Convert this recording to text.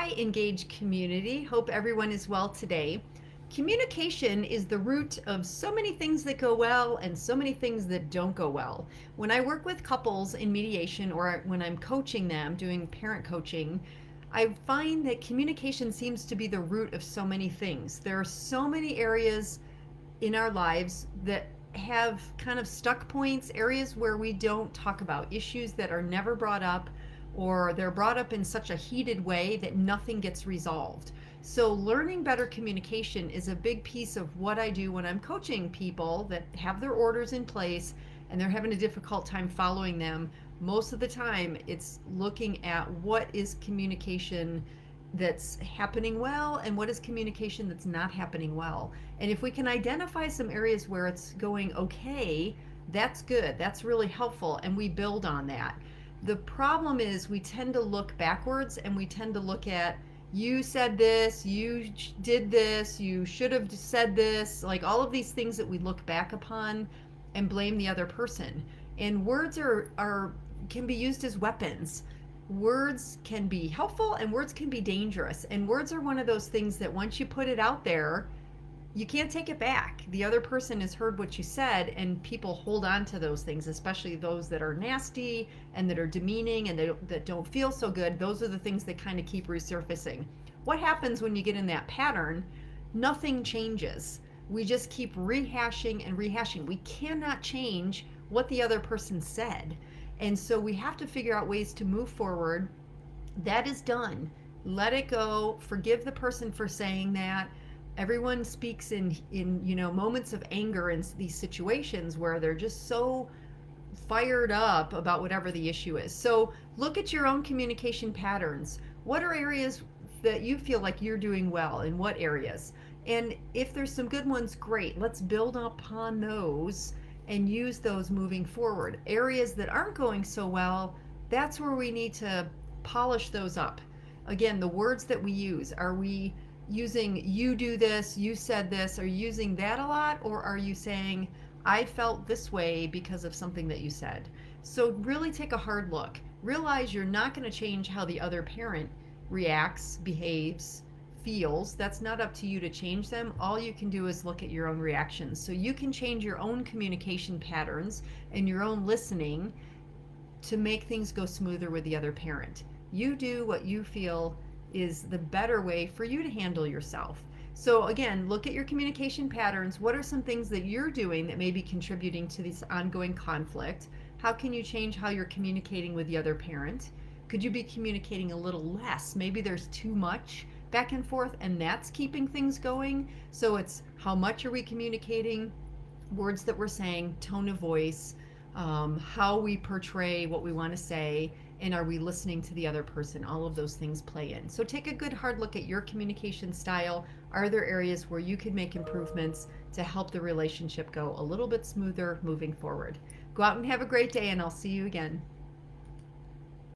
Hi, engaged community. Hope everyone is well today. Communication is the root of so many things that go well and so many things that don't go well. When I work with couples in mediation or when I'm coaching them, doing parent coaching, I find that communication seems to be the root of so many things. There are so many areas in our lives that have kind of stuck points, areas where we don't talk about issues that are never brought up, or they're brought up in such a heated way that nothing gets resolved. So, learning better communication is a big piece of what I do when I'm coaching people that have their orders in place and they're having a difficult time following them. Most of the time, it's looking at what is communication that's happening well and what is communication that's not happening well. And if we can identify some areas where it's going okay, that's good. That's really helpful. And we build on that. The problem is we tend to look backwards and we tend to look at, you said this, you did this, you should have said this, like all of these things that we look back upon and blame the other person. And words are can be used as weapons. Words can be helpful and words can be dangerous. And words are one of those things that once you put it out there, you can't take it back. The other person has heard what you said, and people hold on to those things, especially those that are nasty and that are demeaning and that don't feel so good. Those are the things that kind of keep resurfacing. What happens when you get in that pattern? Nothing changes. We just keep rehashing and rehashing. We cannot change what the other person said. And so we have to figure out ways to move forward. That is done. Let it go. Forgive the person for saying that. Everyone speaks in moments of anger in these situations where they're just so fired up about whatever the issue is. So look at your own communication patterns. What are areas that you feel like you're doing well? In what areas? And if there's some good ones, great. Let's build upon those and use those moving forward. Areas that aren't going so well, that's where we need to polish those up. Again, the words that we use, are we using you do this, you said this, are you using that a lot, or are you saying I felt this way because of something that you said? So really take a hard look. Realize you're not going to change how the other parent reacts, behaves, feels. That's not up to you to change them. All you can do is look at your own reactions. So you can change your own communication patterns and your own listening to make things go smoother with the other parent. You do what you feel is the better way for you to handle yourself. So again, look at your communication patterns. What are some things that you're doing that may be contributing to this ongoing conflict? How can you change how you're communicating with the other parent? Could you be communicating a little less? Maybe there's too much back and forth and that's keeping things going. So it's how much are we communicating, words that we're saying, tone of voice, how we portray what we want to say, and are we listening to the other person? All of those things play in. So take a good hard look at your communication style. Are there areas where you could make improvements to help the relationship go a little bit smoother moving forward? Go out and have a great day, and I'll see you again.